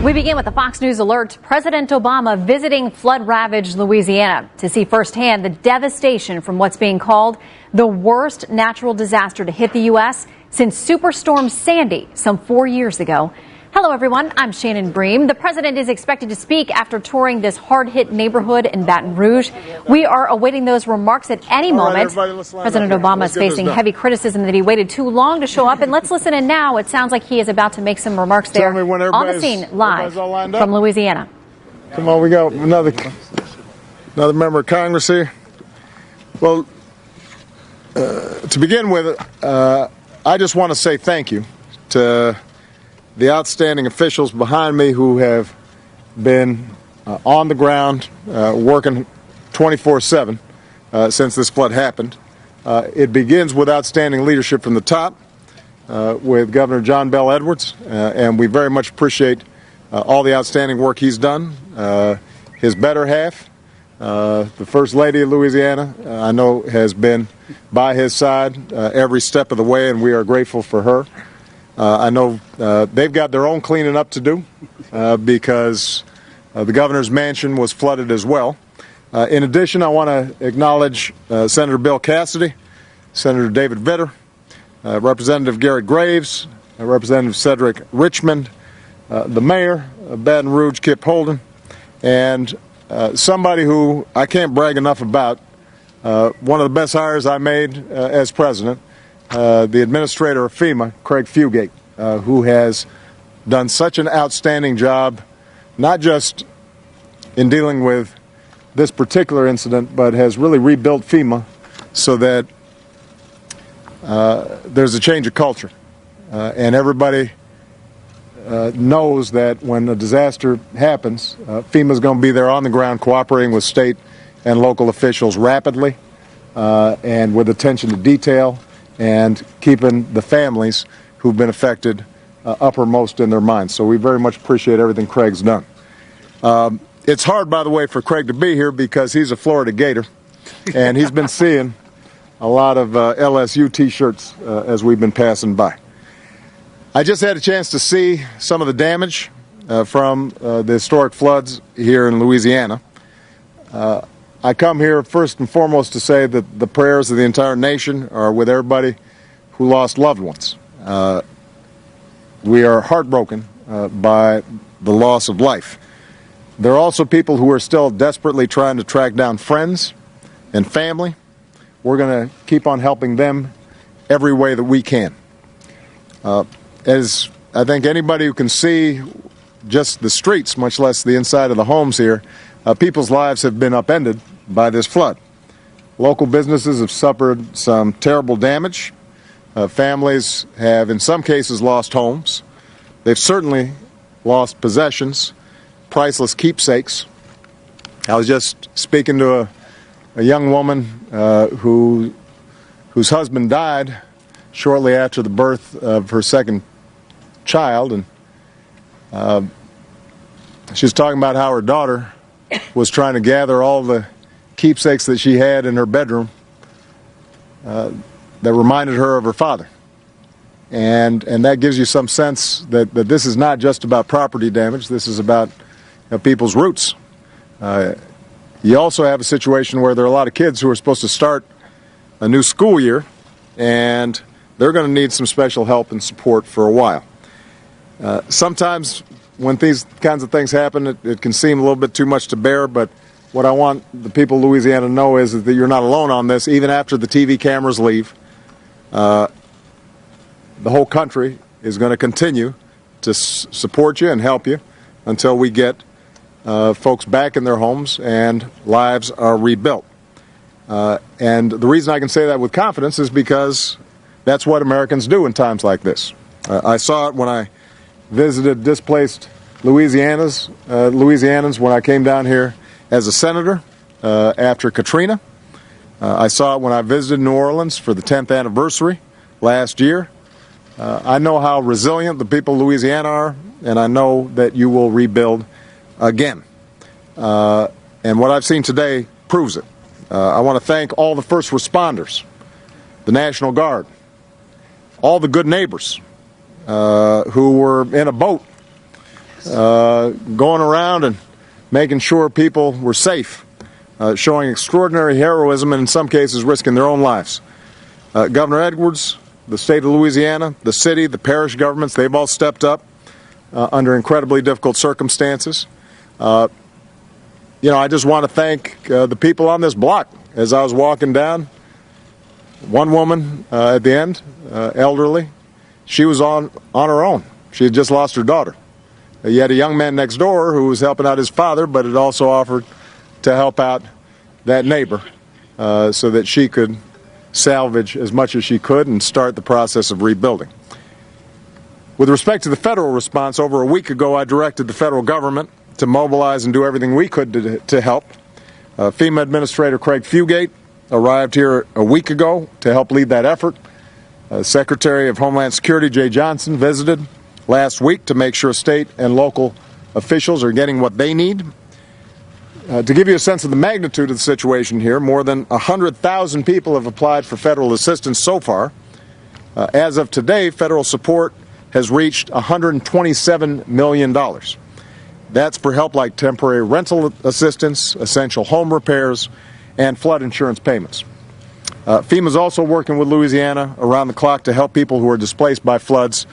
We begin with a Fox News alert. President Obama visiting flood-ravaged Louisiana to see firsthand the devastation from what's being called the worst natural disaster to hit the U.S. since Superstorm Sandy some 4 years ago. Hello, everyone. I'm Shannon Bream. The president is expected to speak after touring this hard-hit neighborhood in Baton Rouge. We are awaiting those remarks at any moment. President Obama is facing heavy criticism that he waited too long to show up. And let's listen in now. It sounds like he is about to make some remarks there on the scene live from Louisiana. Come on, we got another member of Congress here. Well, to begin with, I just want to say thank you to the outstanding officials behind me who have been on the ground working 24/7 since this flood happened. It begins with outstanding leadership from the top with Governor John Bel Edwards, and we very much appreciate all the outstanding work he's done. His better half, the First Lady of Louisiana, I know has been by his side every step of the way, and we are grateful for her. I know they've got their own cleaning up to do because the governor's mansion was flooded as well. In addition, I want to acknowledge Senator Bill Cassidy, Senator David Vitter, Representative Garrett Graves, Representative Cedric Richmond, the mayor of Baton Rouge, Kip Holden, and somebody who I can't brag enough about, one of the best hires I made as president, the administrator of FEMA, Craig Fugate, who has done such an outstanding job, not just in dealing with this particular incident, but has really rebuilt FEMA so that there's a change of culture. And everybody knows that when a disaster happens, FEMA's going to be there on the ground cooperating with state and local officials rapidly and with attention to detail, and keeping the families who've been affected uppermost in their minds. So we very much appreciate everything Craig's done. It's hard, by the way, for Craig to be here because he's a Florida Gator, and he's been seeing a lot of LSU T-shirts as we've been passing by. I just had a chance to see some of the damage from the historic floods here in Louisiana. I come here first and foremost to say that the prayers of the entire nation are with everybody who lost loved ones. We are heartbroken by the loss of life. There are also people who are still desperately trying to track down friends and family. We're going to keep on helping them every way that we can. As I think anybody who can see just the streets, much less the inside of the homes here, people's lives have been upended by this flood. Local businesses have suffered some terrible damage. Families have, in some cases, lost homes. They've certainly lost possessions, priceless keepsakes. I was just speaking to a young woman whose husband died shortly after the birth of her second child, and she was talking about how her daughter was trying to gather all the keepsakes that she had in her bedroom that reminded her of her father. And that gives you some sense that this is not just about property damage. This is about people's roots. You also have a situation where there are a lot of kids who are supposed to start a new school year, and they're going to need some special help and support for a while. Sometimes when these kinds of things happen, it can seem a little bit too much to bear, but what I want the people of Louisiana to know is that you're not alone on this. Even after the TV cameras leave, the whole country is going to continue to support you and help you until we get folks back in their homes and lives are rebuilt. And the reason I can say that with confidence is because that's what Americans do in times like this. I saw it when I visited displaced Louisianans when I came down here as a senator after Katrina. I saw it when I visited New Orleans for the 10th anniversary last year. I know how resilient the people of Louisiana are, and I know that you will rebuild again. And what I've seen today proves it. I want to thank all the first responders, the National Guard, all the good neighbors who were in a boat going around and making sure people were safe, showing extraordinary heroism and in some cases risking their own lives. Governor Edwards, the state of Louisiana, the city, the parish governments, they've all stepped up under incredibly difficult circumstances. I just want to thank the people on this block. As I was walking down, one woman at the end, elderly, she was on her own. She had just lost her daughter. You had a young man next door who was helping out his father, but had also offered to help out that neighbor so that she could salvage as much as she could and start the process of rebuilding. With respect to the federal response, over a week ago I directed the federal government to mobilize and do everything we could to help. FEMA Administrator Craig Fugate arrived here a week ago to help lead that effort. Secretary of Homeland Security Jay Johnson visited last week to make sure state and local officials are getting what they need. To give you a sense of the magnitude of the situation here, more than 100,000 people have applied for federal assistance so far. As of today, federal support has reached $127 million. That's for help like temporary rental assistance, essential home repairs, and flood insurance payments. FEMA is also working with Louisiana around the clock to help people who are displaced by floods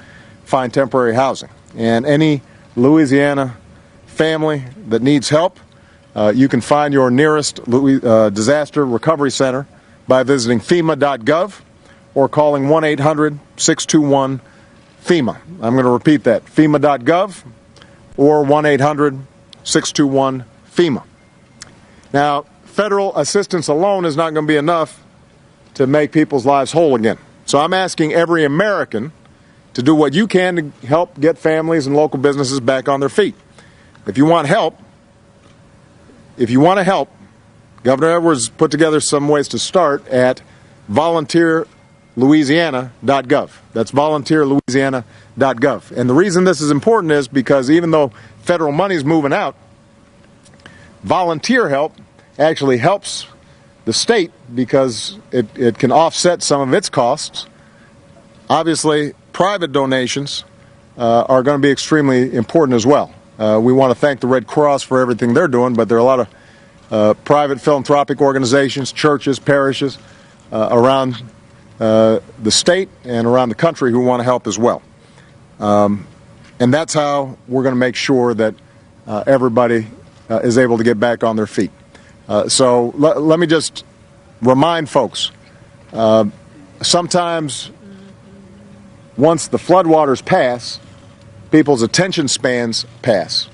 find temporary housing. And any Louisiana family that needs help, you can find your nearest disaster recovery center by visiting FEMA.gov or calling 1-800-621-FEMA. I'm going to repeat that, FEMA.gov or 1-800-621-FEMA. Now, federal assistance alone is not going to be enough to make people's lives whole again. So I'm asking every American to do what you can to help get families and local businesses back on their feet. If you want help, Governor Edwards put together some ways to start at volunteerlouisiana.gov. That's volunteerlouisiana.gov. And the reason this is important is because even though federal money is moving out, volunteer help actually helps the state because it can offset some of its costs. Obviously, private donations are going to be extremely important as well. We want to thank the Red Cross for everything they're doing, but there are a lot of private philanthropic organizations, churches, parishes around the state and around the country who want to help as well. And that's how we're going to make sure that everybody is able to get back on their feet. So let me just remind folks, sometimes once the floodwaters pass, people's attention spans pass.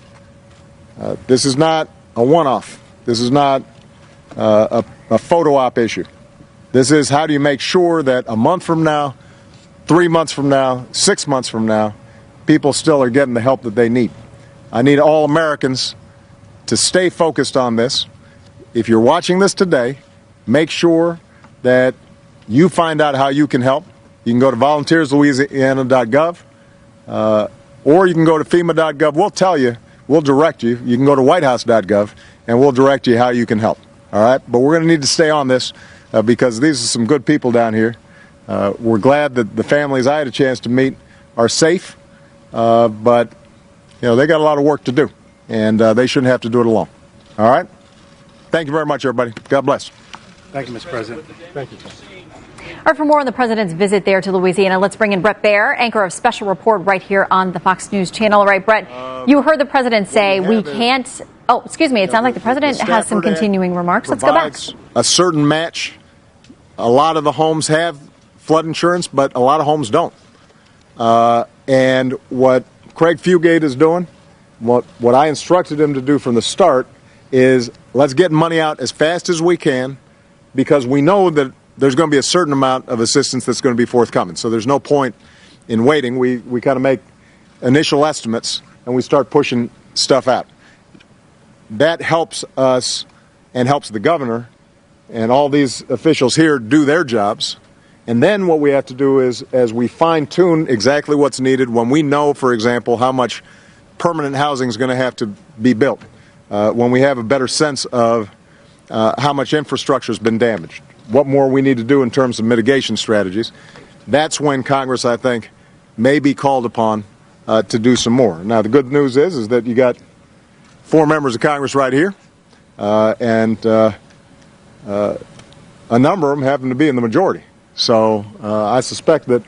This is not a one-off. This is not a photo op issue. This is how do you make sure that a month from now, 3 months from now, 6 months from now, people still are getting the help that they need. I need all Americans to stay focused on this. If you're watching this today, make sure that you find out how you can help. You can go to volunteerslouisiana.gov or you can go to FEMA.gov. We'll tell you, we'll direct you. You can go to whitehouse.gov and we'll direct you how you can help. All right? But we're going to need to stay on this because these are some good people down here. We're glad that the families I had a chance to meet are safe, but they got a lot of work to do, and they shouldn't have to do it alone. All right? Thank you very much, everybody. God bless. Thank you, Mr. President. Thank you. All right, for more on the president's visit there to Louisiana, let's bring in Bret Baier, anchor of Special Report right here on the Fox News channel. All right, Bret, you heard the president say we can't. Oh, excuse me. It sounds like the president has some continuing remarks. Let's go back. A certain match. A lot of the homes have flood insurance, but a lot of homes don't. And what Craig Fugate is doing, what I instructed him to do from the start, is let's get money out as fast as we can because we know that there's going to be a certain amount of assistance that's going to be forthcoming. So there's no point in waiting. We kind of make initial estimates and we start pushing stuff out. That helps us and helps the governor and all these officials here do their jobs. And then what we have to do is, as we fine-tune exactly what's needed, when we know, for example, how much permanent housing is going to have to be built, when we have a better sense of how much infrastructure has been damaged, what more we need to do in terms of mitigation strategies, that's when Congress, I think, may be called upon to do some more. Now, the good news is that you got 4 members of Congress right here, and a number of them happen to be in the majority. So I suspect that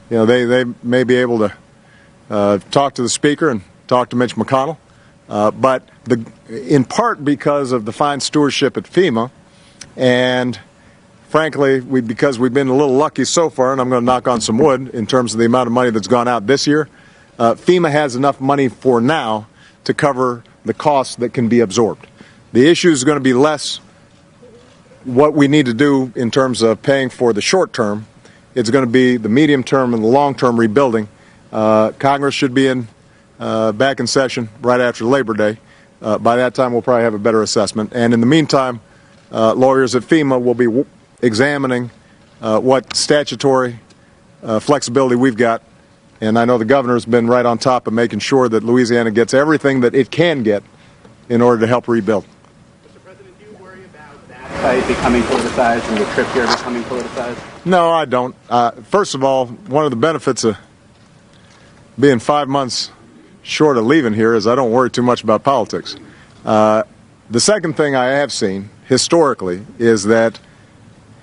they may be able to talk to the Speaker and talk to Mitch McConnell, but in part because of the fine stewardship at FEMA, and frankly, because we've been a little lucky so far, and I'm going to knock on some wood in terms of the amount of money that's gone out this year, FEMA has enough money for now to cover the costs that can be absorbed. The issue is going to be less what we need to do in terms of paying for the short term. It's going to be the medium term and the long term rebuilding. Congress should be back in session right after Labor Day. By that time, we'll probably have a better assessment. And in the meantime, lawyers at FEMA will be examining what statutory flexibility we've got. And I know the governor's been right on top of making sure that Louisiana gets everything that it can get in order to help rebuild. Mr. President, do you worry about that site becoming politicized and the trip here becoming politicized? No, I don't. First of all, one of the benefits of being 5 months short of leaving here is I don't worry too much about politics. The second thing I have seen historically is that,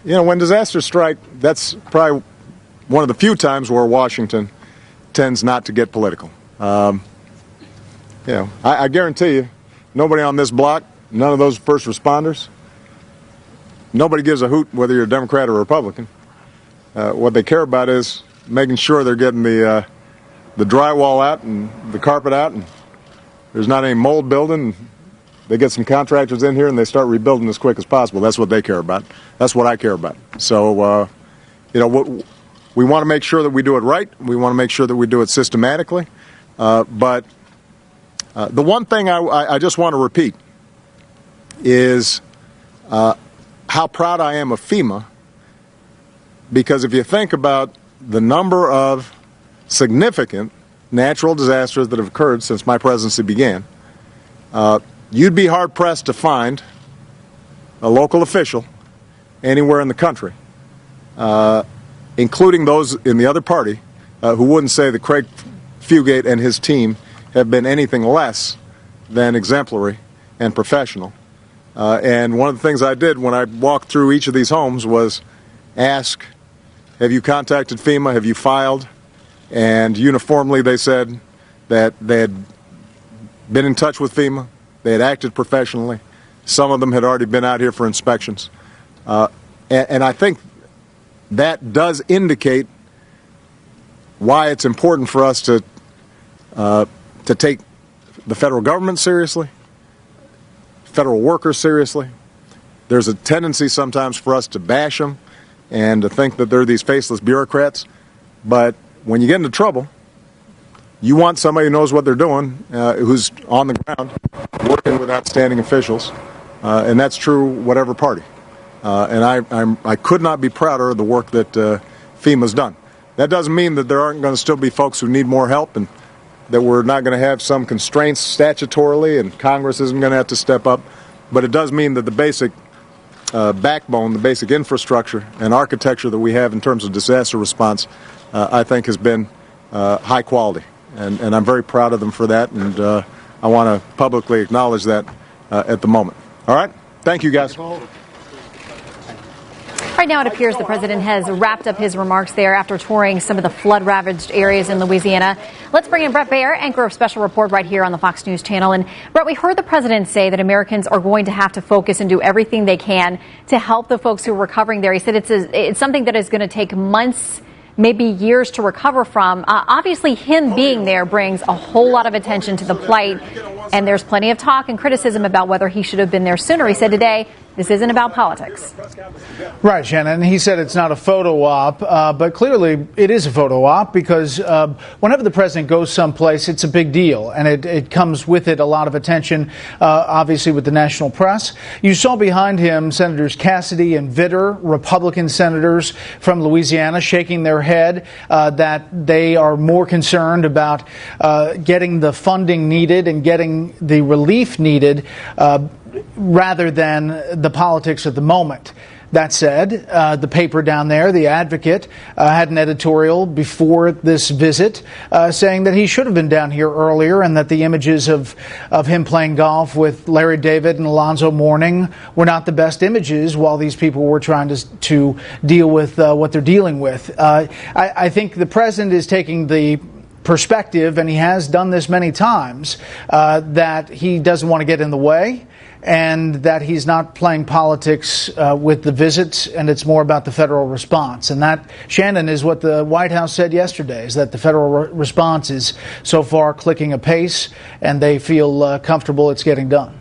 when disasters strike, that's probably one of the few times where Washington tends not to get political. I guarantee you, nobody on this block, none of those first responders, nobody gives a hoot whether you're a Democrat or a Republican. What they care about is making sure they're getting the drywall out and the carpet out, and there's not any mold building. They get some contractors in here and they start rebuilding as quick as possible. That's what they care about. That's what I care about. So, we want to make sure that we do it right. We want to make sure that we do it systematically. But the one thing I just want to repeat is how proud I am of FEMA, because if you think about the number of significant natural disasters that have occurred since my presidency began, you'd be hard-pressed to find a local official anywhere in the country, including those in the other party, who wouldn't say that Craig Fugate and his team have been anything less than exemplary and professional. And one of the things I did when I walked through each of these homes was ask, have you contacted FEMA? Have you filed? And uniformly they said that they had been in touch with FEMA. They had acted professionally. Some of them had already been out here for inspections. And I think that does indicate why it's important for us to take the federal government seriously, federal workers seriously. There's a tendency sometimes for us to bash them and to think that they're these faceless bureaucrats. But when you get into trouble, you want somebody who knows what they're doing, who's on the ground, working with outstanding officials, and that's true whatever party. And I could not be prouder of the work that FEMA's done. That doesn't mean that there aren't going to still be folks who need more help, and that we're not going to have some constraints statutorily, and Congress isn't going to have to step up. But it does mean that the basic backbone, the basic infrastructure and architecture that we have in terms of disaster response, I think has been high quality. And I'm very proud of them for that, and I want to publicly acknowledge that at the moment. All right? Thank you, guys. Right now, it appears the president has wrapped up his remarks there after touring some of the flood-ravaged areas in Louisiana. Let's bring in Brett Baer, anchor of Special Report right here on the Fox News channel. And Brett, we heard the president say that Americans are going to have to focus and do everything they can to help the folks who are recovering there. He said it's something that is going to take months, maybe years to recover from. Obviously, him being there brings a whole lot of attention to the plight, and there's plenty of talk and criticism about whether he should have been there sooner. He said today, this isn't about politics. Right, Shannon. He said it's not a photo op, but clearly it is a photo op because whenever the president goes someplace, it's a big deal, and it comes with it a lot of attention, obviously with the national press. You saw behind him Senators Cassidy and Vitter, Republican senators from Louisiana, shaking their head that they are more concerned about getting the funding needed and getting the relief needed rather than the politics of the moment. That said, the paper down there, The Advocate, had an editorial before this visit saying that he should have been down here earlier and that the images of him playing golf with Larry David and Alonzo Mourning were not the best images while these people were trying to deal with what they're dealing with. I think the president is taking the perspective, and he has done this many times, that he doesn't want to get in the way, and that he's not playing politics with the visits, and it's more about the federal response. And that, Shannon, is what the White House said yesterday, is that the federal response is so far clicking apace, and they feel comfortable it's getting done.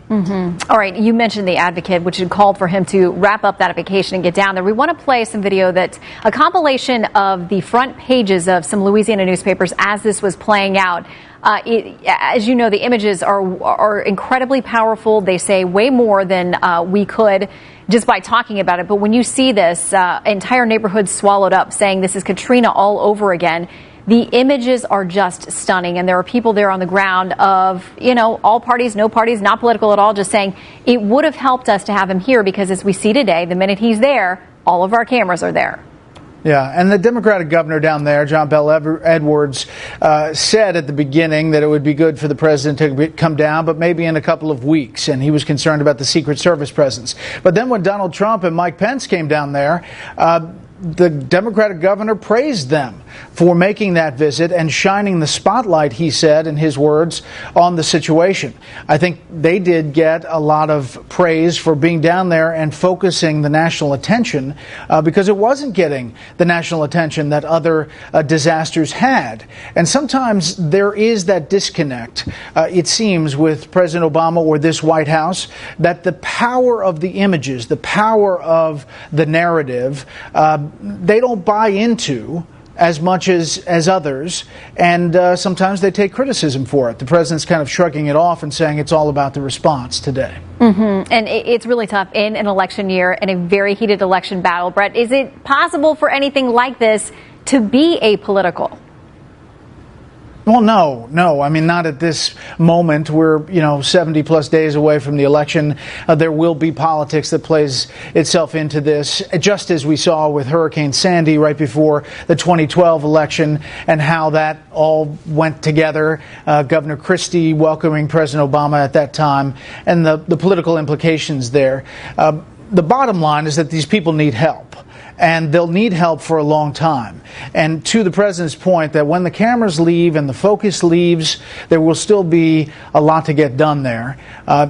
All right, you mentioned The Advocate, which had called for him to wrap up that vacation and get down there. We want to play some video that's a compilation of the front pages of some Louisiana newspapers as this was playing out. As you know, the images are incredibly powerful. They say way more than we could just by talking about it. But when you see this, entire neighborhoods swallowed up, saying this is Katrina all over again, the images are just stunning. And there are people there on the ground of, all parties, no parties, not political at all, just saying it would have helped us to have him here because as we see today, the minute he's there, all of our cameras are there. Yeah, and the Democratic governor down there, John Bel Edwards, said at the beginning that it would be good for the president to come down, but maybe in a couple of weeks, and he was concerned about the Secret Service presence. But then when Donald Trump and Mike Pence came down there, the Democratic governor praised them for making that visit and shining the spotlight, he said, in his words, on the situation. I think they did get a lot of praise for being down there and focusing the national attention because it wasn't getting the national attention that other disasters had. And sometimes there is that disconnect, it seems, with President Obama or this White House, that the power of the images, the power of the narrative, they don't buy into as much as others, and sometimes they take criticism for it. The president's kind of shrugging it off and saying it's all about the response today. And it's really tough in an election year, in a very heated election battle. Brett, is it possible for anything like this to be apolitical? Well, no. I mean, not at this moment. We're, 70 plus days away from the election. There will be politics that plays itself into this, just as we saw with Hurricane Sandy right before the 2012 election and how that all went together. Governor Christie welcoming President Obama at that time and the political implications there. The bottom line is that these people need help. And they'll need help for a long time. And to the president's point that when the cameras leave and the focus leaves, there will still be a lot to get done there,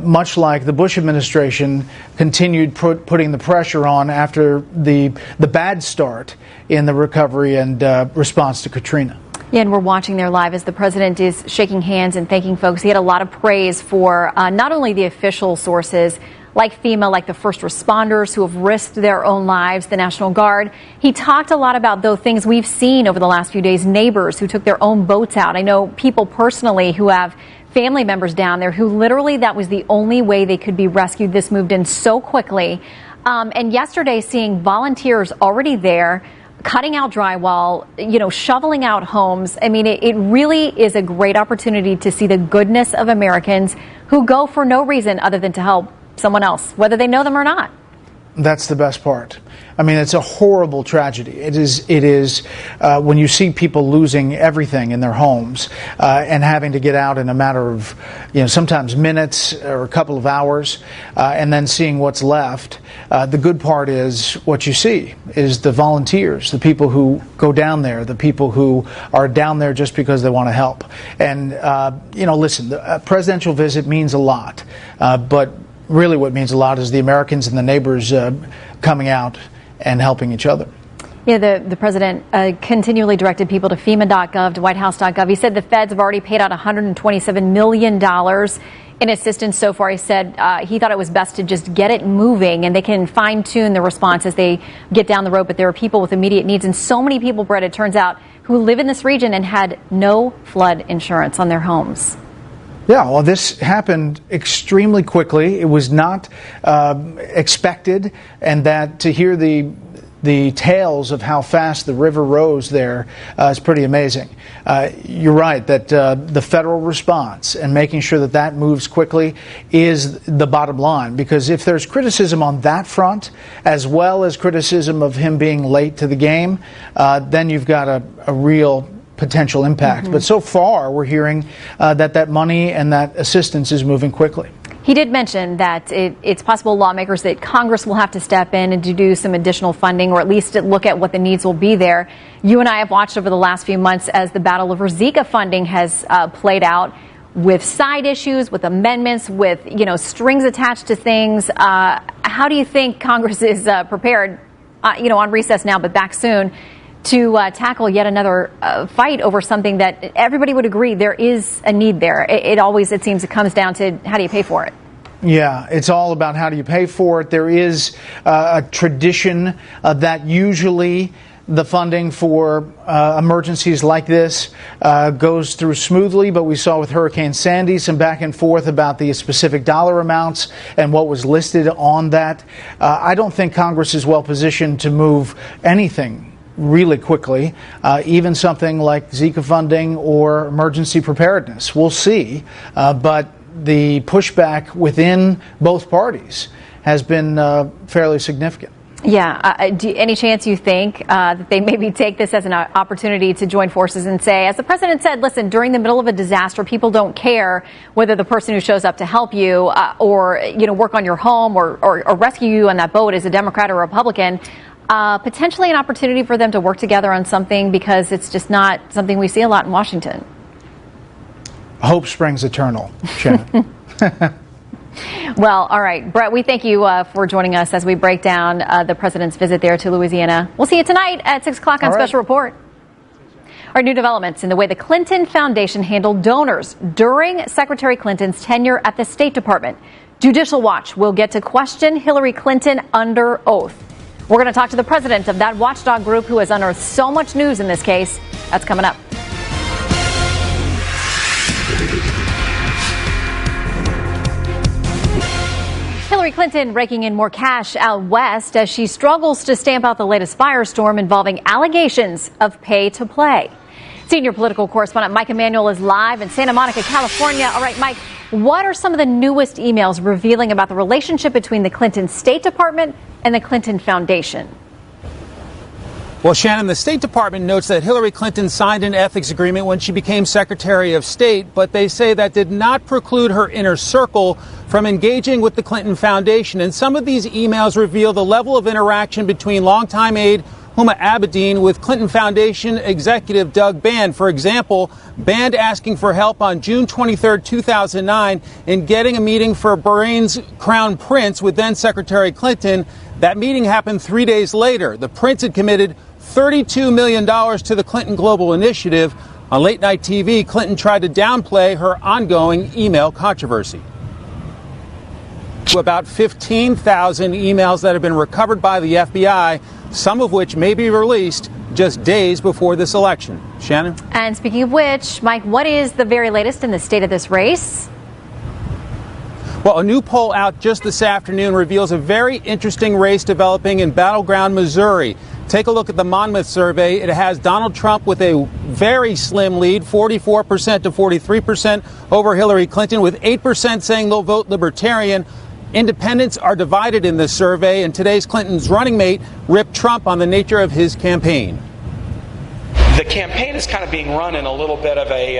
much like the Bush administration continued putting the pressure on after the bad start in the recovery and response to Katrina. Yeah, and we're watching there live as the president is shaking hands and thanking folks. He had a lot of praise for not only the official sources, like FEMA, like the first responders who have risked their own lives, the National Guard. He talked a lot about, though, things we've seen over the last few days, neighbors who took their own boats out. I know people personally who have family members down there who literally that was the only way they could be rescued. This moved in so quickly. And yesterday, seeing volunteers already there, cutting out drywall, shoveling out homes. I mean, it really is a great opportunity to see the goodness of Americans who go for no reason other than to help someone else, whether they know them or not. That's the best part. I mean, it's a horrible tragedy. It is when you see people losing everything in their homes and having to get out in a matter of, sometimes minutes or a couple of hours, and then seeing what's left. The good part is what you see is the volunteers, the people who go down there, the people who are down there just because they want to help. And, listen, the presidential visit means a lot, but really what means a lot is the Americans and the neighbors coming out and helping each other. Yeah, the president continually directed people to FEMA.gov, to WhiteHouse.gov. He said the feds have already paid out $127 million in assistance so far. He said he thought it was best to just get it moving and they can fine-tune the response as they get down the road. But there are people with immediate needs, and so many people, Brett, it turns out, who live in this region and had no flood insurance on their homes. Yeah, well, this happened extremely quickly. It was not expected, and that to hear the the tales of how fast the river rose there is pretty amazing. You're right that the federal response and making sure that that moves quickly is the bottom line, because if there's criticism on that front, as well as criticism of him being late to the game, then you've got a real potential impact. But so far, we're hearing that money and that assistance is moving quickly. He did mention that it's possible lawmakers that Congress will have to step in and to do some additional funding, or at least look at what the needs will be there. You and I have watched over the last few months as the battle over Zika funding has played out, with side issues, with amendments, with strings attached to things. How do you think Congress is prepared, on recess now but back soon, to tackle yet another fight over something that everybody would agree there is a need there? It seems it comes down to how do you pay for it? Yeah, it's all about how do you pay for it. There is a tradition that usually the funding for emergencies like this goes through smoothly, but we saw with Hurricane Sandy some back and forth about the specific dollar amounts and what was listed on that. I don't think Congress is well positioned to move anything really quickly, even something like Zika funding or emergency preparedness. We'll see, but the pushback within both parties has been fairly significant. Yeah. Any chance you think that they maybe take this as an opportunity to join forces and say, as the president said, listen, during the middle of a disaster, people don't care whether the person who shows up to help you or work on your home or rescue you on that boat is a Democrat or Republican. Potentially an opportunity for them to work together on something, because it's just not something we see a lot in Washington. Hope springs eternal, Shannon. Well, all right. Brett, we thank you for joining us as we break down the president's visit there to Louisiana. We'll see you tonight at 6 o'clock on Special Report. Our new developments in the way the Clinton Foundation handled donors during Secretary Clinton's tenure at the State Department. Judicial Watch will get to question Hillary Clinton under oath. We're going to talk to the president of that watchdog group who has unearthed so much news in this case. That's coming up. Hillary Clinton raking in more cash out west as she struggles to stamp out the latest firestorm involving allegations of pay to play. Senior political correspondent Mike Emanuel is live in Santa Monica, California. All right, Mike, what are some of the newest emails revealing about the relationship between the Clinton State Department and the Clinton Foundation? Well, Shannon, the State Department notes that Hillary Clinton signed an ethics agreement when she became Secretary of State, but they say that did not preclude her inner circle from engaging with the Clinton Foundation. And some of these emails reveal the level of interaction between longtime aide Huma Abedin with Clinton Foundation executive Doug Band. For example, Band asking for help on June 23, 2009 in getting a meeting for Bahrain's Crown Prince with then Secretary Clinton. That meeting happened 3 days later. The prince had committed $32 million to the Clinton Global Initiative. On late night TV, Clinton tried to downplay her ongoing email controversy. About 15,000 emails that have been recovered by the FBI, some of which may be released just days before this election. Shannon? And speaking of which, Mike, what is the very latest in the state of this race? Well, a new poll out just this afternoon reveals a very interesting race developing in battleground Missouri. Take a look at the Monmouth survey. It has Donald Trump with a very slim lead, 44% to 43% over Hillary Clinton, with 8% saying they'll vote Libertarian. Independents are divided in this survey, and today's Clinton's running mate ripped Trump on the nature of his campaign. The campaign is kind of being run in a little bit of a,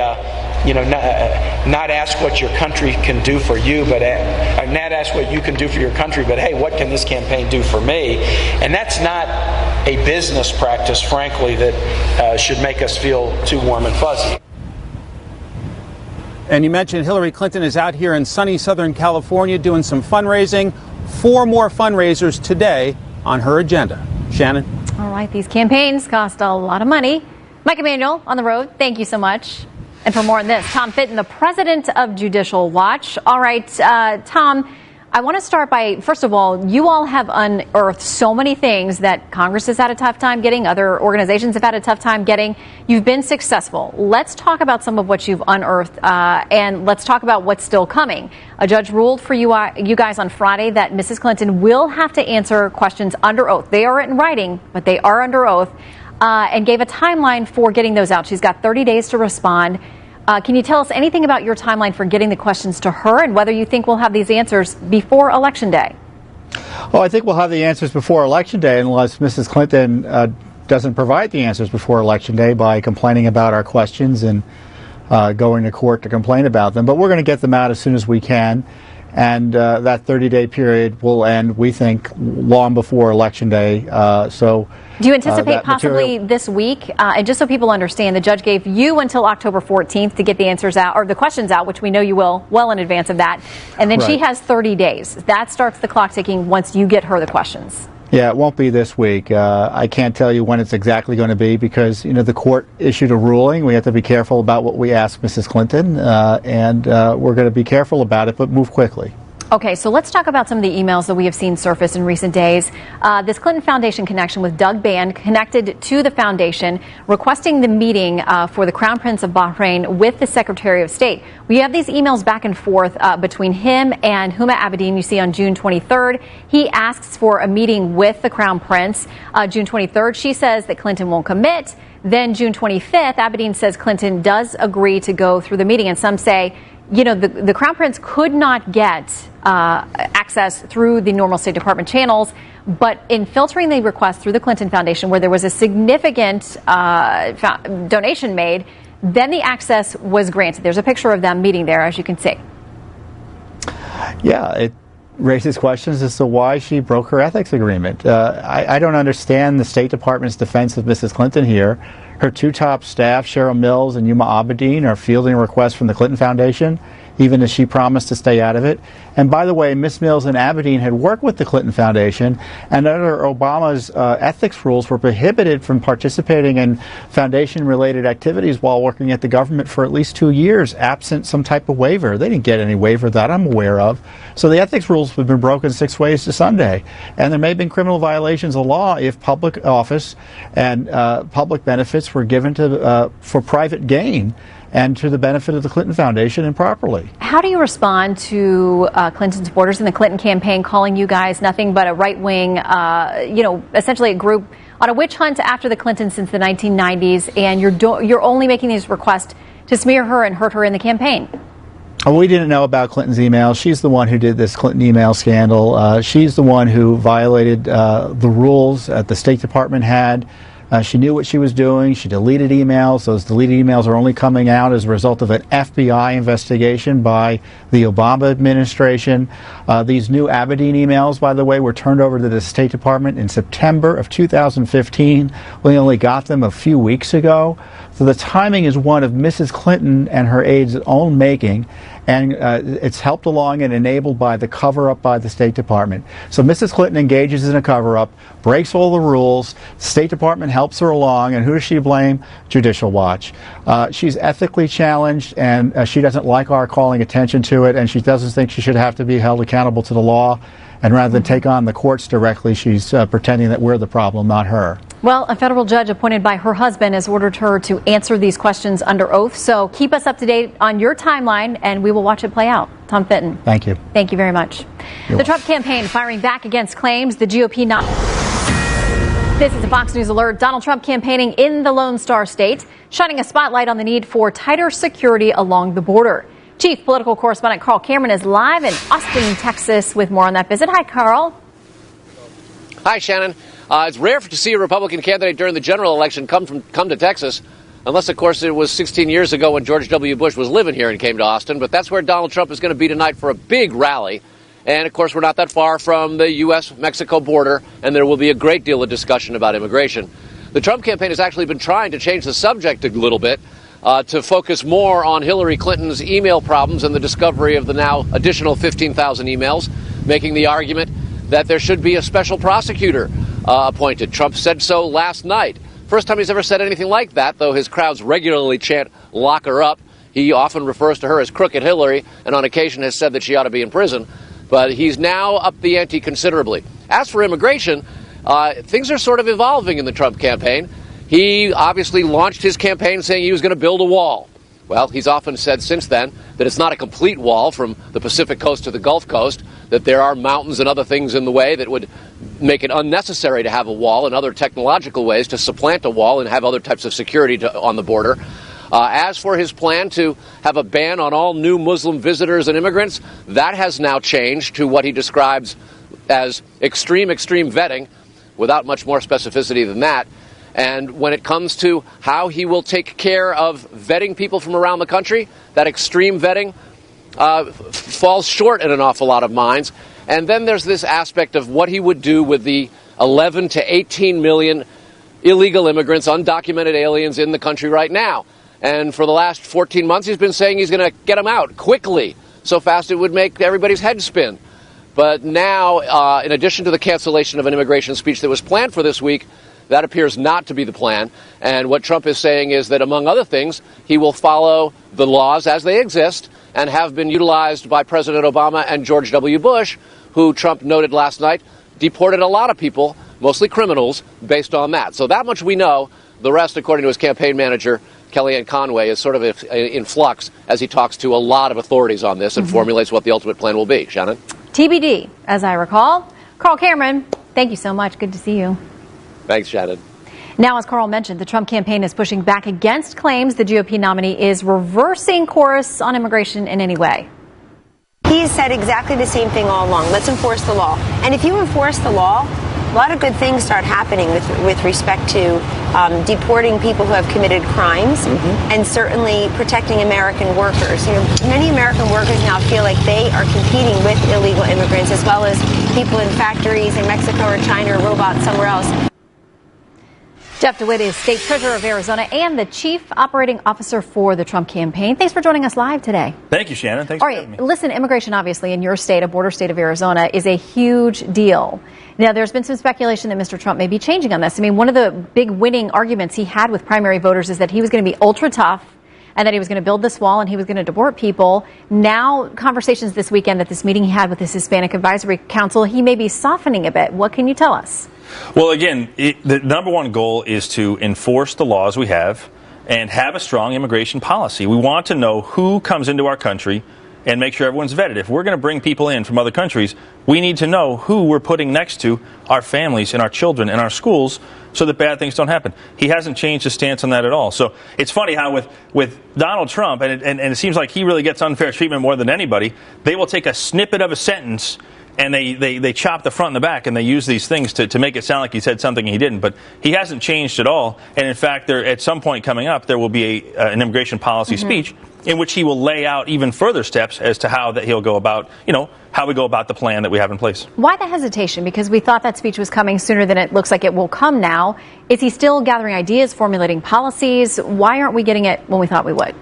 not ask what your country can do for you, but not ask what you can do for your country, but hey, what can this campaign do for me? And that's not a business practice, frankly, that should make us feel too warm and fuzzy. And you mentioned Hillary Clinton is out here in sunny Southern California doing some fundraising. 4 more fundraisers today on her agenda. Shannon? All right, these campaigns cost a lot of money. Mike Emanuel on the road, thank you so much. And for more on this, Tom Fitton, the president of Judicial Watch. All right, Tom, I want to start by, first of all, you all have unearthed so many things that Congress has had a tough time getting, other organizations have had a tough time getting. You've been successful. Let's talk about some of what you've unearthed, and let's talk about what's still coming. A judge ruled for you guys on Friday that Mrs. Clinton will have to answer questions under oath. They are in writing, but they are under oath, and gave a timeline for getting those out. She's got 30 days to respond. Can you tell us anything about your timeline for getting the questions to her and whether you think we'll have these answers before Election Day? Well, I think we'll have the answers before Election Day unless Mrs. Clinton doesn't provide the answers before Election Day by complaining about our questions and going to court to complain about them. But we're going to get them out as soon as we can. And that 30-day period will end, we think, long before Election Day. Do you anticipate possibly this week? And just so people understand, the judge gave you until October 14th to get the answers out, or the questions out, which we know you will well in advance of that. And then she has 30 days. That starts the clock ticking once you get her the questions. Yeah, it won't be this week. I can't tell you when it's exactly going to be because, the court issued a ruling. We have to be careful about what we ask Mrs. Clinton, and we're going to be careful about it, but move quickly. Okay, so let's talk about some of the emails that we have seen surface in recent days. This Clinton Foundation connection with Doug Band connected to the foundation, requesting the meeting for the Crown Prince of Bahrain with the Secretary of State. We have these emails back and forth between him and Huma Abedin. You see on June 23rd, he asks for a meeting with the Crown Prince. June 23rd, she says that Clinton won't commit. Then June 25th, Abedin says Clinton does agree to go through the meeting. And some say, the Crown Prince could not get access through the normal State Department channels, but in filtering the request through the Clinton Foundation, where there was a significant donation made, then the access was granted. There's a picture of them meeting there, as you can see. Yeah, it raises questions as to why she broke her ethics agreement. I don't understand the State Department's defense of Mrs. Clinton here. Her two top staff, Cheryl Mills and Huma Abedin, are fielding requests from the Clinton Foundation, even as she promised to stay out of it. And by the way, Ms. Mills and Abedin had worked with the Clinton Foundation, and under Obama's ethics rules were prohibited from participating in foundation-related activities while working at the government for at least 2 years, absent some type of waiver. They didn't get any waiver that I'm aware of. So the ethics rules have been broken 6 ways to Sunday. And there may have been criminal violations of law if public office and public benefits were given to for private gain and to the benefit of the Clinton Foundation improperly. How do you respond to Clinton supporters in the Clinton campaign calling you guys nothing but a right-wing, essentially a group on a witch hunt after the Clintons since the 1990s, and you're only making these requests to smear her and hurt her in the campaign? We didn't know about Clinton's email. She's the one who did this Clinton email scandal. She's the one who violated the rules that the State Department had. She knew what she was doing. She deleted emails. Those deleted emails are only coming out as a result of an FBI investigation by the Obama administration. These new Abedin emails, by the way, were turned over to the State Department in September of 2015. We only got them a few weeks ago. So the timing is one of Mrs. Clinton and her aides' own making, and it's helped along and enabled by the cover-up by the State Department. So Mrs. Clinton engages in a cover-up, breaks all the rules, the State Department helps her along, and who does she blame? Judicial Watch. She's ethically challenged, and she doesn't like our calling attention to it, and she doesn't think she should have to be held accountable to the law. And rather than take on the courts directly, she's pretending that we're the problem, not her. Well, a federal judge appointed by her husband has ordered her to answer these questions under oath. So keep us up to date on your timeline, and we will watch it play out. Tom Fitton. Thank you. Thank you very much. The Trump campaign firing back against claims the GOP not. This is a Fox News alert. Donald Trump campaigning in the Lone Star State, shining a spotlight on the need for tighter security along the border. Chief political correspondent Carl Cameron is live in Austin, Texas, with more on that visit. Hi, Carl. Hi, Shannon. It's rare to see a Republican candidate during the general election come to Texas, unless, of course, it was 16 years ago when George W. Bush was living here and came to Austin. But that's where Donald Trump is going to be tonight for a big rally. And, of course, we're not that far from the U.S.-Mexico border, and there will be a great deal of discussion about immigration. The Trump campaign has actually been trying to change the subject a little bit to focus more on Hillary Clinton's email problems and the discovery of the now additional 15,000 emails, making the argument that there should be a special prosecutor appointed. Trump said so last night. First time he's ever said anything like that, though his crowds regularly chant, "Lock her up." He often refers to her as Crooked Hillary, and on occasion has said that she ought to be in prison. But he's now upped the ante considerably. As for immigration, things are sort of evolving in the Trump campaign. He obviously launched his campaign saying he was going to build a wall. Well, he's often said since then that it's not a complete wall from the Pacific coast to the Gulf Coast, that there are mountains and other things in the way that would make it unnecessary to have a wall and other technological ways to supplant a wall and have other types of security on the border. As for his plan to have a ban on all new Muslim visitors and immigrants, that has now changed to what he describes as extreme vetting, without much more specificity than that. And when it comes to how he will take care of vetting people from around the country, that extreme vetting falls short in an awful lot of minds. And then there's this aspect of what he would do with the 11 to 18 million illegal immigrants, undocumented aliens in the country right now. And for the last 14 months, he's been saying he's going to get them out quickly, so fast it would make everybody's head spin. But now, in addition to the cancellation of an immigration speech that was planned for this week, that appears not to be the plan. And what Trump is saying is that, among other things, he will follow the laws as they exist and have been utilized by President Obama and George W. Bush, who Trump noted last night deported a lot of people, mostly criminals, based on that. So that much we know. The rest, according to his campaign manager, Kellyanne Conway, is sort of in flux as he talks to a lot of authorities on this and formulates what the ultimate plan will be. Shannon? TBD, as I recall. Carl Cameron, thank you so much. Good to see you. Thanks, Shannon. Now, as Carl mentioned, the Trump campaign is pushing back against claims the GOP nominee is reversing course on immigration in any way. He has said exactly the same thing all along. Let's enforce the law. And if you enforce the law, a lot of good things start happening with respect to deporting people who have committed crimes and certainly protecting American workers. You know, many American workers now feel like they are competing with illegal immigrants as well as people in factories in Mexico or China or robots somewhere else. Jeff DeWitt is State Treasurer of Arizona and the Chief Operating Officer for the Trump campaign. Thanks for joining us live today. Thank you, Shannon. Thanks for having me. Listen, immigration, obviously, in your state, a border state of Arizona, is a huge deal. Now, there's been some speculation that Mr. Trump may be changing on this. I mean, one of the big winning arguments he had with primary voters is that he was going to be ultra tough and that he was going to build this wall and he was going to deport people. Now, conversations this weekend at this meeting he had with his Hispanic Advisory Council, he may be softening a bit. What can you tell us? Well, again, the number one goal is to enforce the laws we have and have a strong immigration policy. We want to know who comes into our country and make sure everyone's vetted. If we're going to bring people in from other countries, we need to know who we're putting next to our families and our children and our schools so that bad things don't happen. He hasn't changed his stance on that at all. So it's funny how with Donald Trump, and it seems like he really gets unfair treatment more than anybody, they will take a snippet of a sentence and they chop the front and the back, and they use these things to make it sound like he said something he didn't. But he hasn't changed at all. And in fact, at some point coming up, there will be an immigration policy speech in which he will lay out even further steps as to how that he'll go about, how we go about the plan that we have in place. Why the hesitation? Because we thought that speech was coming sooner than it looks like it will come now. Is he still gathering ideas, formulating policies? Why aren't we getting it when we thought we would?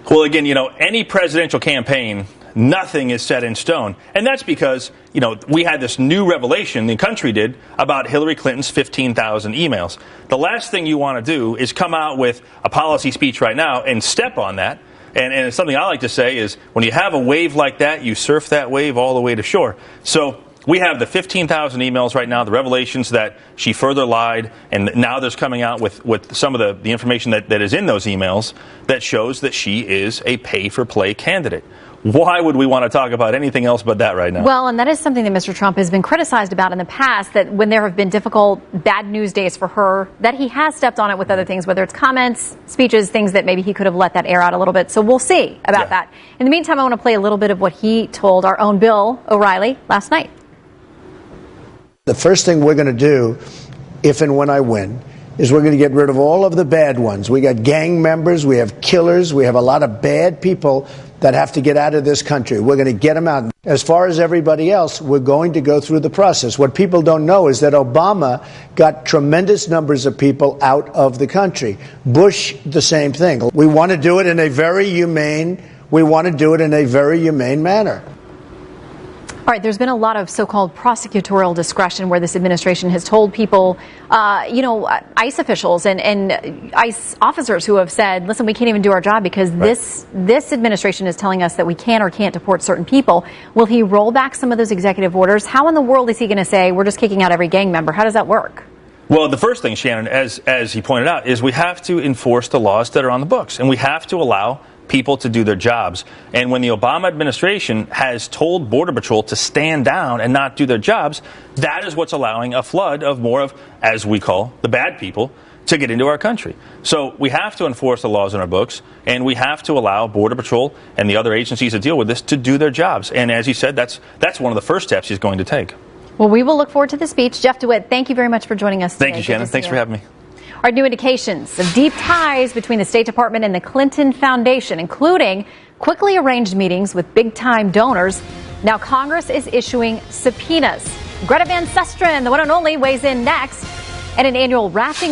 Well, again, any presidential campaign, nothing is set in stone. And that's because, we had this new revelation, the country did, about Hillary Clinton's 15,000 emails. The last thing you want to do is come out with a policy speech right now and step on that. And something I like to say is when you have a wave like that, you surf that wave all the way to shore. So we have the 15,000 emails right now, the revelations that she further lied, and now there's coming out with some of the information that is in those emails that shows that she is a pay-for-play candidate. Why would we want to talk about anything else but that right now? Well, and that is something that Mr. Trump has been criticized about in the past, that when there have been difficult, bad news days for her, that he has stepped on it with other things, whether it's comments, speeches, things that maybe he could have let that air out a little bit. So we'll see about that. In the meantime, I want to play a little bit of what he told our own Bill O'Reilly last night. The first thing we're going to do, if and when I win, is we're going to get rid of all of the bad ones. We got gang members, we have killers, we have a lot of bad people that have to get out of this country. We're going to get them out. As far as everybody else, we're going to go through the process. What people don't know is that Obama got tremendous numbers of people out of the country. Bush, the same thing. We want to do it in a very humane manner. All right, there's been a lot of so-called prosecutorial discretion where this administration has told people, ICE officials and ICE officers who have said, listen, we can't even do our job because this administration is telling us that we can or can't deport certain people. Will he roll back some of those executive orders? How in the world is he going to say we're just kicking out every gang member? How does that work? Well, the first thing, Shannon, as he pointed out, is we have to enforce the laws that are on the books, and we have to allow people to do their jobs. And when the Obama administration has told Border Patrol to stand down and not do their jobs, that is what's allowing a flood of more of, as we call, the bad people to get into our country. So we have to enforce the laws in our books, and we have to allow Border Patrol and the other agencies that deal with this to do their jobs. And as he said, that's one of the first steps he's going to take. Well, we will look forward to the speech. Jeff DeWitt, thank you very much for joining us today. Thank you, Shannon. Thanks for having me. Our new indications of deep ties between the State Department and the Clinton Foundation, including quickly arranged meetings with big-time donors. Now Congress is issuing subpoenas. Greta Van Susteren, the one and only, weighs in next. And an annual rafting.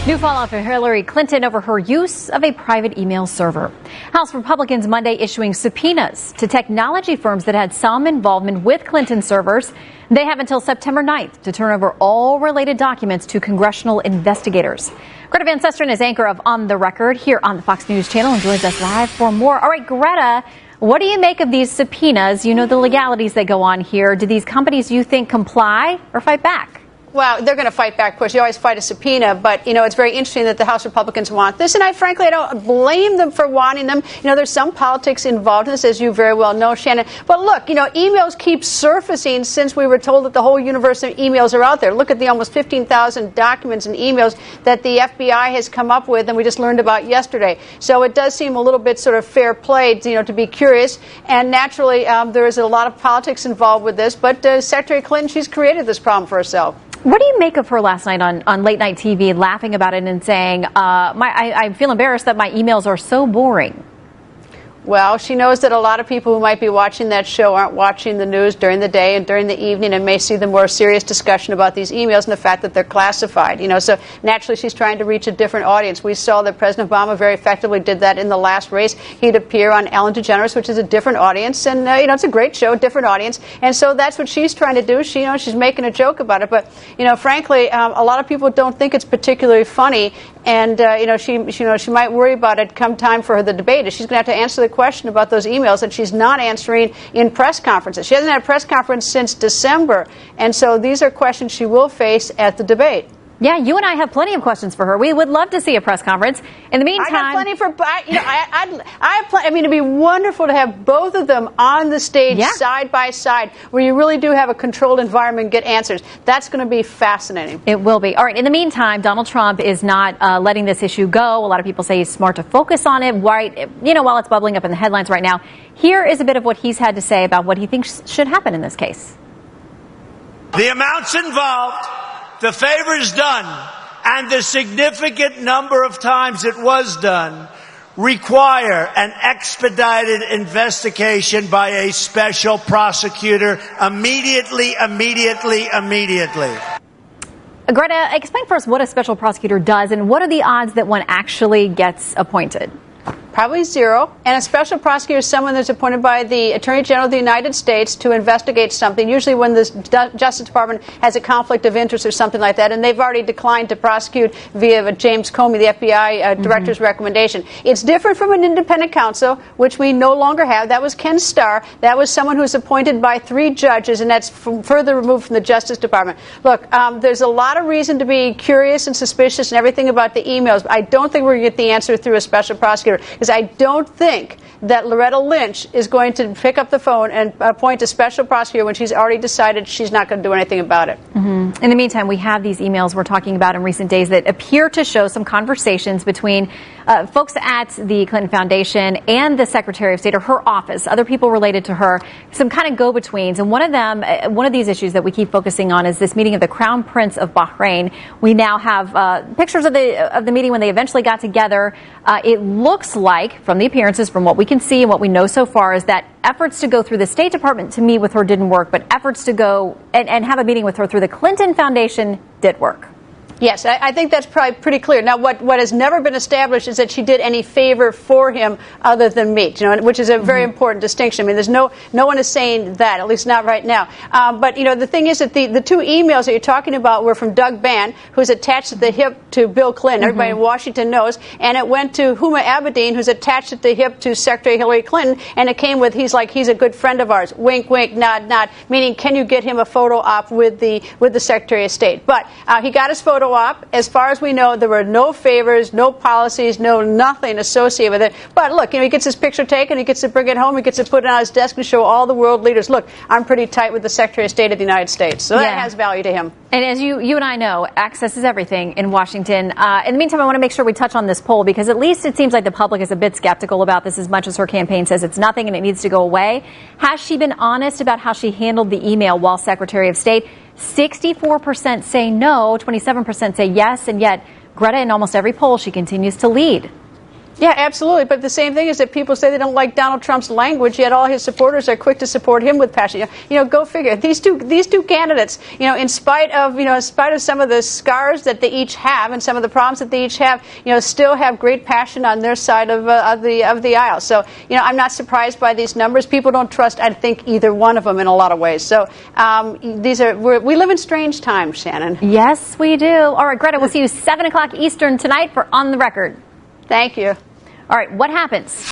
New fallout for Hillary Clinton over her use of a private email server. House Republicans Monday issuing subpoenas to technology firms that had some involvement with Clinton servers. They have until September 9th to turn over all related documents to congressional investigators. Greta Van Susteren is anchor of On the Record here on the Fox News channel and joins us live for more. All right, Greta, what do you make of these subpoenas? You know the legalities that go on here. Do these companies, you think, comply or fight back? Well, they're going to fight back, of course. You always fight a subpoena, but, it's very interesting that the House Republicans want this, and I don't blame them for wanting them. There's some politics involved in this, as you very well know, Shannon. But look, emails keep surfacing since we were told that the whole universe of emails are out there. Look at the almost 15,000 documents and emails that the FBI has come up with, and we just learned about yesterday. So it does seem a little bit sort of fair play, to be curious. And naturally, there is a lot of politics involved with this, but Secretary Clinton, she's created this problem for herself. What do you make of her last night on late night TV laughing about it and saying, I feel embarrassed that my emails are so boring? Well, she knows that a lot of people who might be watching that show aren't watching the news during the day and during the evening and may see the more serious discussion about these emails and the fact that they're classified. So naturally she's trying to reach a different audience. We saw that President Obama very effectively did that in the last race. He'd appear on Ellen DeGeneres, which is a different audience, and it's a great show, different audience. And so that's what she's trying to do. She's making a joke about it, but frankly, a lot of people don't think it's particularly funny. And she might worry about it come time for the debate. She's going to have to answer the question about those emails that she's not answering in press conferences. She hasn't had a press conference since December, and so these are questions she will face at the debate. Yeah, you and I have plenty of questions for her. We would love to see a press conference. In the meantime, I got plenty for. It'd be wonderful to have both of them on the stage side by side, where you really do have a controlled environment and get answers. That's going to be fascinating. It will be. All right. In the meantime, Donald Trump is not letting this issue go. A lot of people say he's smart to focus on it. Right. While it's bubbling up in the headlines right now. Here is a bit of what he's had to say about what he thinks should happen in this case. The amounts involved, the favors done, and the significant number of times it was done require an expedited investigation by a special prosecutor immediately. Greta, explain for us what a special prosecutor does and what are the odds that one actually gets appointed? Probably zero. And a special prosecutor is someone that's appointed by the Attorney General of the United States to investigate something, usually when the Justice Department has a conflict of interest or something like that. And they've already declined to prosecute via James Comey, the FBI director's recommendation. It's different from an independent counsel, which we no longer have. That was Ken Starr. That was someone who was appointed by 3 judges, and that's further removed from the Justice Department. Look, there's a lot of reason to be curious and suspicious and everything about the emails. I don't think we're going to get the answer through a special prosecutor, because I don't think that Loretta Lynch is going to pick up the phone and appoint a special prosecutor when she's already decided she's not going to do anything about it. In the meantime, we have these emails we're talking about in recent days that appear to show some conversations between folks at the Clinton Foundation and the Secretary of State or her office, other people related to her, some kind of go-betweens. And one of these issues that we keep focusing on is this meeting of the Crown Prince of Bahrain. We now have pictures of the meeting when they eventually got together. It looks like, from the appearances, from what we can see and what we know so far, is that efforts to go through the State Department to meet with her didn't work, but efforts to go and have a meeting with her through the Clinton Foundation did work. Yes, I think that's probably pretty clear. Now, what has never been established is that she did any favor for him other than meet, which is a very important distinction. I mean, there's no one is saying that, at least not right now. But, the thing is that the two emails that you're talking about were from Doug Bann, who's attached at the hip to Bill Clinton. Everybody in Washington knows. And it went to Huma Abedin, who's attached at the hip to Secretary Hillary Clinton. And it came with, he's a good friend of ours. Wink, wink, nod, nod. Meaning, can you get him a photo op with the Secretary of State? But he got his photo op. As far as we know, there were no favors, no policies, nothing associated with it. But look, he gets his picture taken, he gets to bring it home, he gets to put it on his desk and show all the world leaders, look, I'm pretty tight with the Secretary of State of the United States. So that has value to him. And as you and I know, access is everything in Washington. In the meantime, I want to make sure we touch on this poll because at least it seems like the public is a bit skeptical about this as much as her campaign says it's nothing and it needs to go away. Has she been honest about how she handled the email while Secretary of State? 64% say no, 27% say yes, and yet Greta, in almost every poll, she continues to lead. Yeah, absolutely. But the same thing is that people say they don't like Donald Trump's language, yet all his supporters are quick to support him with passion. Go figure. These two candidates, in spite of some of the scars that they each have and some of the problems that they each have, still have great passion on their side of the aisle. So, I'm not surprised by these numbers. People don't trust, I think, either one of them in a lot of ways. So, we live in strange times, Shannon. Yes, we do. All right, Greta, we'll see you 7 o'clock Eastern tonight for On the Record. Thank you. All right, what happens?